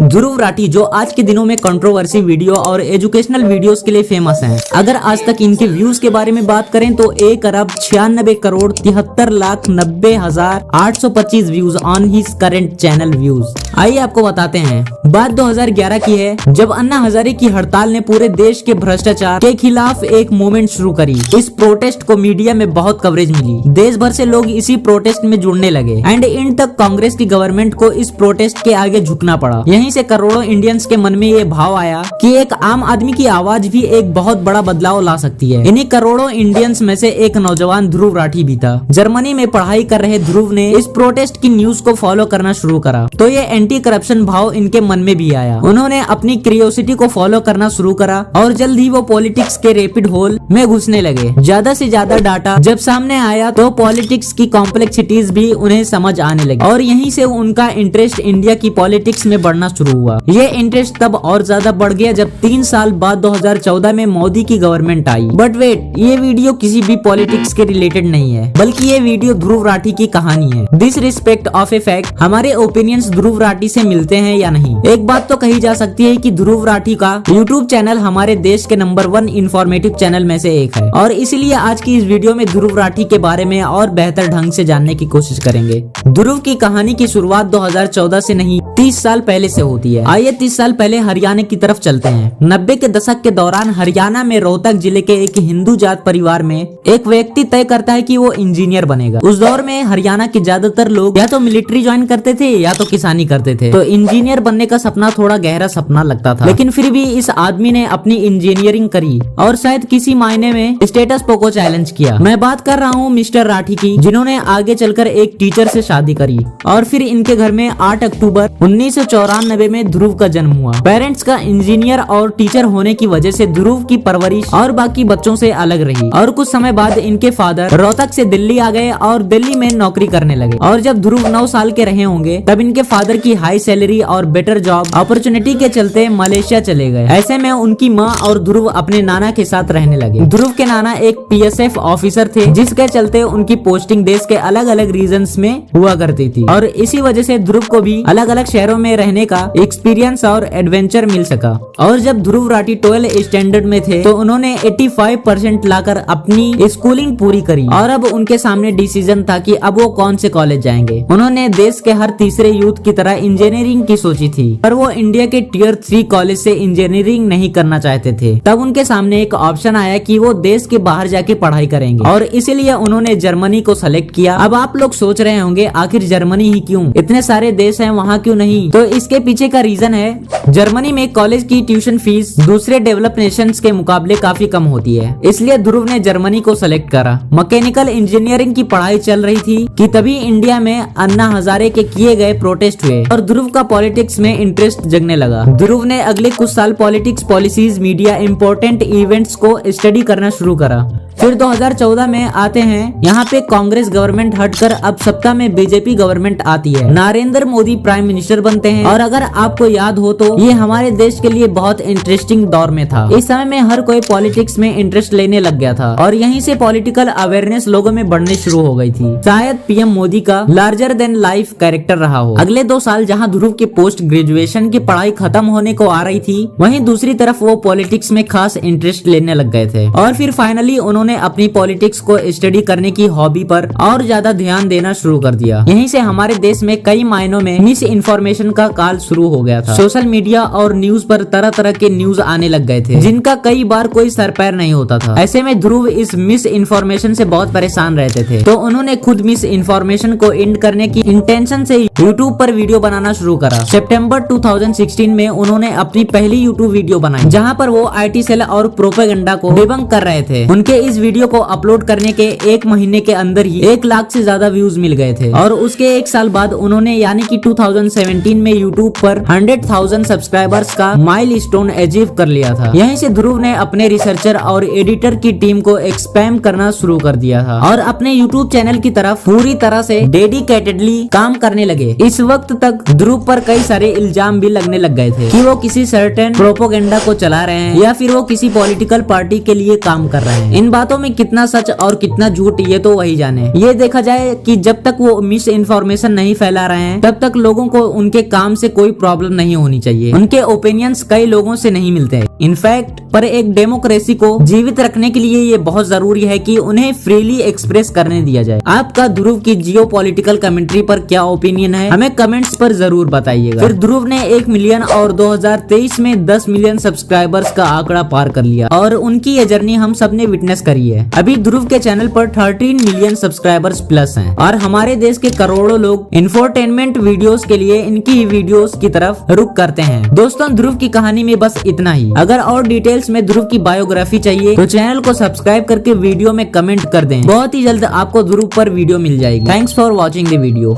ध्रुव राठी जो आज के दिनों में कंट्रोवर्सी वीडियो और एजुकेशनल वीडियोस के लिए फेमस हैं। अगर आज तक इनके व्यूज के बारे में बात करें तो 1,96,73,90,825 views on his current channel views. आइए आपको बताते हैं। बात 2011 की है, जब अन्ना हजारे की हड़ताल ने पूरे देश के भ्रष्टाचार के खिलाफ एक मूवमेंट शुरू करी। इस प्रोटेस्ट को मीडिया में बहुत कवरेज मिली, देश भर से लोग इसी प्रोटेस्ट में जुड़ने लगे एंड इन तक कांग्रेस की गवर्नमेंट को इस प्रोटेस्ट के आगे झुकना पड़ा। यहीं से करोड़ों इंडियंस के मन में ये भाव आया कि एक आम आदमी की आवाज भी एक बहुत बड़ा बदलाव ला सकती है। इन्हीं करोड़ों इंडियंस में से एक नौजवान ध्रुव राठी भी था। जर्मनी में पढ़ाई कर रहे ध्रुव ने इस प्रोटेस्ट की न्यूज को फॉलो करना शुरू करा तो ये एंटी करप्शन भाव इनके मन में भी आया। उन्होंने अपनी क्यूरियोसिटी को फॉलो करना शुरू करा और जल्द ही वो पॉलिटिक्स के रैपिड होल में घुसने लगे। ज्यादा से ज्यादा डाटा जब सामने आया तो पॉलिटिक्स की कॉम्प्लेक्सिटीज भी उन्हें समझ आने लगी और यहीं से उनका इंटरेस्ट इंडिया की पॉलिटिक्स में बढ़ना शुरू हुआ। ये इंटरेस्ट तब और ज्यादा बढ़ गया जब 3 साल बाद 2014 में मोदी की गवर्नमेंट आई। बट वेट, ये वीडियो किसी भी पॉलिटिक्स के रिलेटेड नहीं है, बल्कि ये वीडियो ध्रुव राठी की कहानी है। This respect of a fact, हमारे ओपिनियंस ध्रुव राठी से मिलते हैं या नहीं। एक बात तो कही जा सकती है कि ध्रुव राठी का यूट्यूब चैनल हमारे देश के नंबर 1 इंफॉर्मेटिव चैनल में से एक है और इसीलिए आज की इस वीडियो में ध्रुव राठी के बारे में और बेहतर ढंग से जानने की कोशिश करेंगे। ध्रुव की कहानी की शुरुआत 2014 से नहीं 30 साल पहले से होती है। आइए 30 साल पहले हरियाणा की तरफ चलते हैं। 90 के दशक के दौरान हरियाणा में रोहतक जिले के एक हिंदू जात परिवार में एक व्यक्ति तय करता है कि वो इंजीनियर बनेगा। उस दौर में हरियाणा के ज्यादातर लोग या तो मिलिट्री ज्वाइन करते थे या तो किसानी करते थे, तो इंजीनियर बनने का सपना थोड़ा गहरा सपना लगता था। लेकिन फिर भी इस आदमी ने अपनी इंजीनियरिंग करी और शायद किसी मायने में स्टेटस को चैलेंज किया। मैं बात कर रहा हूँ मिस्टर राठी की, जिन्होंने आगे चलकर एक टीचर से शादी करी और फिर इनके घर में 8 अक्टूबर 1994 में ध्रुव का जन्म हुआ। पेरेंट्स का इंजीनियर और टीचर होने की वजह से ध्रुव की परवरिश और बाकी बच्चों से अलग रही और कुछ समय बाद इनके फादर रोहतक से दिल्ली आ गए और दिल्ली में नौकरी करने लगे। और जब ध्रुव 9 साल के रहे होंगे तब इनके फादर की हाई सैलरी और बेटर जॉब अपॉर्चुनिटी के चलते मलेशिया चले गए। ऐसे में उनकी माँ और ध्रुव अपने नाना के साथ रहने लगे। ध्रुव के नाना एक PSF ऑफिसर थे, जिसके चलते उनकी पोस्टिंग देश के अलग अलग रीजन्स में हुआ करती थी और इसी वजह से ध्रुव को भी अलग अलग शहरों में रहने का एक्सपीरियंस और एडवेंचर मिल सका। और जब ध्रुव राठी 12 स्टैंडर्ड में थे तो उन्होंने 85% लाकर अपनी स्कूलिंग पूरी करी और अब उनके सामने डिसीजन था कि अब वो कौन से कॉलेज जाएंगे। उन्होंने देश के हर तीसरे यूथ की तरह इंजीनियरिंग की सोची थी, पर वो इंडिया के Tier 3 कॉलेज से इंजीनियरिंग नहीं करना चाहते थे। तब उनके सामने एक ऑप्शन आया कि वो देश के बाहर जाके पढ़ाई करेंगे और इसीलिए उन्होंने जर्मनी को सेलेक्ट किया। अब आप लोग सोच रहे होंगे आखिर जर्मनी ही क्यों, इतने सारे देश हैं वहाँ क्यों नहीं? तो इसके पीछे का रीजन है, जर्मनी में कॉलेज की ट्यूशन फीस दूसरे डेवलप नेशंस के मुकाबले काफी कम होती है, इसलिए ध्रुव ने जर्मनी को सेलेक्ट करा। मैकेनिकल इंजीनियरिंग की पढ़ाई चल रही थी कि तभी इंडिया में अन्ना हजारे के किए गए प्रोटेस्ट हुए और ध्रुव का पॉलिटिक्स में इंटरेस्ट जगने लगा। ध्रुव ने अगले कुछ साल politics, policies, media, important events को स्टडी करना शुरू करा। फिर 2014 में आते हैं, यहाँ पे कांग्रेस गवर्नमेंट हटकर अब सत्ता में बीजेपी गवर्नमेंट आती है। नरेंद्र मोदी प्राइम मिनिस्टर बनते हैं और अगर आपको याद हो तो ये हमारे देश के लिए बहुत इंटरेस्टिंग दौर में था। इस समय में हर कोई पॉलिटिक्स में इंटरेस्ट लेने लग गया था और यहीं से पॉलिटिकल अवेयरनेस लोगों में बढ़ने शुरू हो गई थी। शायद PM मोदी का लार्जर देन लाइफ कैरेक्टर रहा हो। अगले 2 साल जहाँ ध्रुव की पोस्ट ग्रेजुएशन की पढ़ाई खत्म होने को आ रही थी, वहीं दूसरी तरफ वो पॉलिटिक्स में खास इंटरेस्ट लेने लग गए थे और फिर फाइनली उन्होंने अपनी पॉलिटिक्स को स्टडी करने की हॉबी पर और ज्यादा ध्यान देना शुरू कर दिया। यहीं से हमारे देश में कई मायनों में मिस इन्फॉर्मेशन का काल शुरू हो गया था। सोशल मीडिया और न्यूज पर तरह तरह के न्यूज आने लग गए थे, जिनका कई बार कोई सर पैर नहीं होता था। ऐसे में ध्रुव इस मिस इन्फॉर्मेशन से बहुत परेशान रहते थे, तो उन्होंने खुद मिस इन्फॉर्मेशन को एंड करने की इंटेंशन से यूट्यूब पर वीडियो बनाना शुरू करा। सितंबर 2016 में उन्होंने अपनी पहली यूट्यूब वीडियो बनाई, जहाँ पर वो IT सेल और प्रोपेगेंडा को डिबंक कर रहे थे। उनके इस वीडियो को अपलोड करने के 1 महीने के अंदर ही 1 लाख से ज्यादा व्यूज मिल गए थे और उसके 1 साल बाद उन्होंने यानी कि 2017 में यूट्यूब पर 100,000 सब्सक्राइबर्स का माइलस्टोन अचीव कर लिया था। यहीं से ध्रुव ने अपने रिसर्चर और एडिटर की टीम को एक्सपैंड करना शुरू कर दिया था और अपने यूट्यूब चैनल की तरफ पूरी तरह से डेडिकेटेडली काम करने लगे। इस वक्त तक ध्रुव पर कई सारे इल्जाम भी लगने लग गए थे कि वो किसी सर्टेन प्रोपेगेंडा को चला रहे हैं या फिर वो किसी पॉलिटिकल पार्टी के लिए काम कर रहे हैं। इन बातों में कितना सच और कितना झूठ ये तो वही जाने। ये देखा जाए कि जब तक वो मिस इन्फॉर्मेशन नहीं फैला रहे हैं तब तक लोगों को उनके काम से कोई प्रॉब्लम नहीं होनी चाहिए। उनके ओपिनियंस कई लोगों से नहीं मिलते। इनफैक्ट पर एक डेमोक्रेसी को जीवित रखने के लिए ये बहुत जरूरी है कि उन्हें फ्रीली एक्सप्रेस करने दिया जाए। आपका ध्रुव की जियोपॉलिटिकल कमेंट्री पर क्या ओपिनियन है, हमें कमेंट्स पर जरूर बताइएगा। फिर ध्रुव ने 1 मिलियन और 2023 में 10 मिलियन सब्सक्राइबर्स का आंकड़ा पार कर लिया और उनकी ये जर्नी हम सब ने विटनेस करी है। अभी ध्रुव के चैनल पर 13 मिलियन सब्सक्राइबर्स प्लस हैं और हमारे देश के करोड़ों लोग इंफोटेनमेंट वीडियोस के लिए इनकी वीडियोस की तरफ रुख करते हैं। दोस्तों, ध्रुव की कहानी में बस इतना ही। अगर और डिटेल्स में ध्रुव की बायोग्राफी चाहिए तो चैनल को सब्सक्राइब करके वीडियो में कमेंट कर दें। बहुत ही जल्द आपको ध्रुव पर वीडियो मिल जाएगी। Thanks for watching the video.